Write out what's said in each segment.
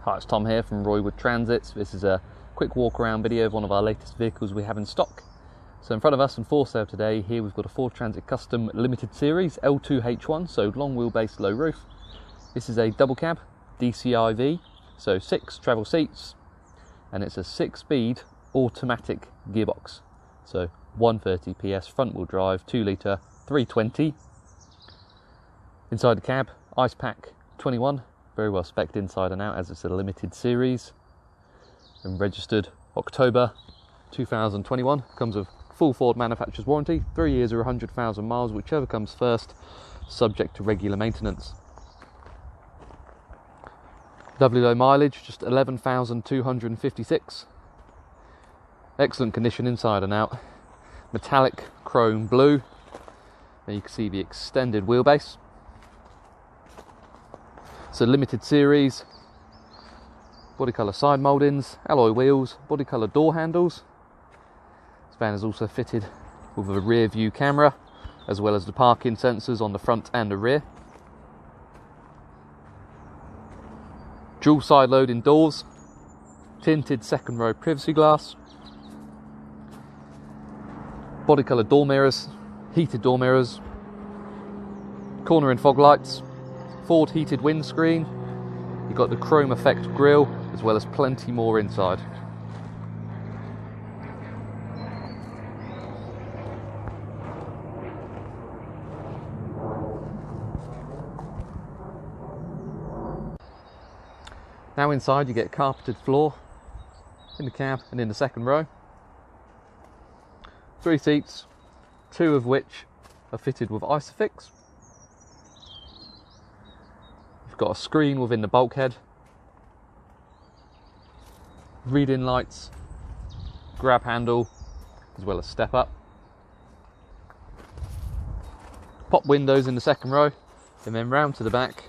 Hi, it's Tom here from Roywood Transits. This is a quick walk around video of one of our latest vehicles we have in stock. So in front of us and for sale today, here we've got a Ford Transit Custom Limited Series L2H1, so long wheelbase, low roof. This is a double cab, DCiV, so 6 travel seats, and it's a 6-speed automatic gearbox. So 130 PS, front wheel drive, 2 litre, 320. Inside the cab, ice pack 21. Very well spec'd inside and out as it's a limited series, and registered October 2021. Comes with full Ford manufacturer's warranty, 3 years or 100,000 miles, whichever comes first, subject to regular maintenance. Lovely low mileage, just 11,256. Excellent condition inside and out. Metallic chrome blue. There you can see the extended wheelbase. It's a limited series, body colour side mouldings, alloy wheels, body colour door handles. This van is also fitted with a rear view camera, as well as the parking sensors on the front and the rear. Dual side loading doors, tinted second row privacy glass, body colour door mirrors, heated door mirrors, corner and fog lights, Ford heated windscreen. You've got the chrome effect grille, as well as plenty more inside. Now inside you get carpeted floor in the cab and in the second row. 3 seats, 2 of which are fitted with Isofix. Got a screen within the bulkhead, reading lights, grab handle, as well as step up. Pop windows in the second row, and then round to the back.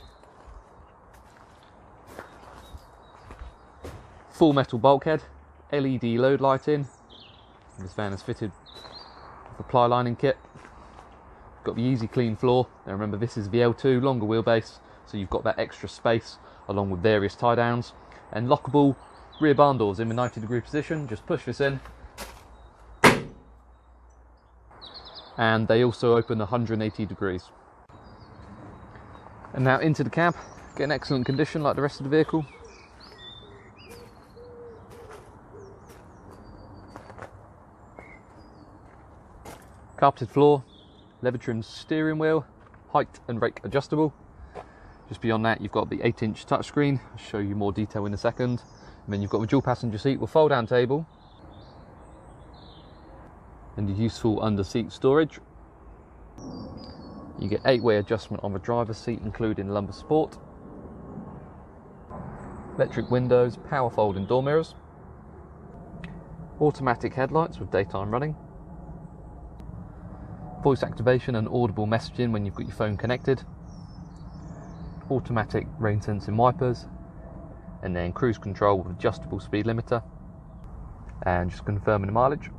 Full metal bulkhead, LED load lighting. This van is fitted with a ply lining kit. Got the easy clean floor. Now remember, this is the L2, longer wheelbase, so you've got that extra space along with various tie downs, and lockable rear barn doors in the 90-degree position. Just push this in and they also open 180 degrees. And now into the cab, get an excellent condition like the rest of the vehicle. Carpeted floor, leather trimmed steering wheel, height and brake adjustable. Just beyond that, you've got the 8-inch touchscreen. I'll show you more detail in a second. And then you've got the dual passenger seat with fold-down table and the useful under-seat storage. You get 8-way adjustment on the driver's seat, including lumbar support. Electric windows, power folding door mirrors. Automatic headlights with daytime running. Voice activation and audible messaging when you've got your phone connected. Automatic rain sensing wipers, and then cruise control with adjustable speed limiter. And just confirming the mileage.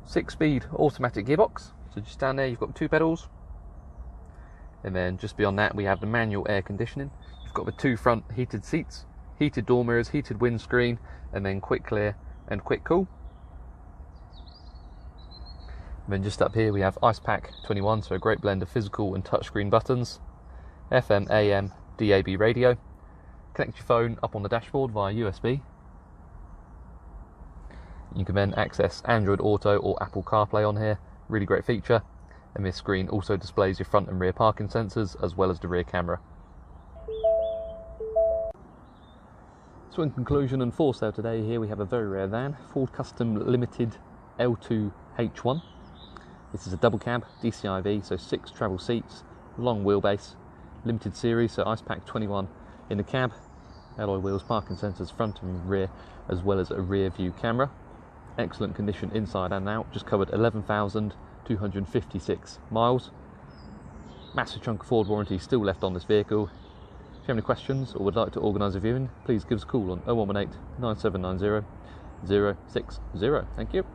6-speed automatic gearbox, so just down there you've got 2 pedals, and then just beyond that we have the manual air conditioning. You've got the 2 front heated seats, heated door mirrors, heated windscreen, and then quick clear and quick cool. And then just up here we have ice pack 21, so a great blend of physical and touchscreen buttons. FM, AM, DAB radio. Connect your phone up on the dashboard via USB. You can then access Android Auto or Apple CarPlay on here. Really great feature. And this screen also displays your front and rear parking sensors, as well as the rear camera. So in conclusion and for sale today, here we have a very rare van, Ford Custom Limited L2H1. This is a double cab, DCiV, so 6 travel seats, long wheelbase, limited series, so ice pack 21 in the cab, alloy wheels, parking sensors front and rear, as well as a rear view camera. Excellent condition inside and out, just covered 11,256 miles. Massive chunk of Ford warranty still left on this vehicle. If you have any questions or would like to organise a viewing, please give us a call on 0118 9790 060. Thank you.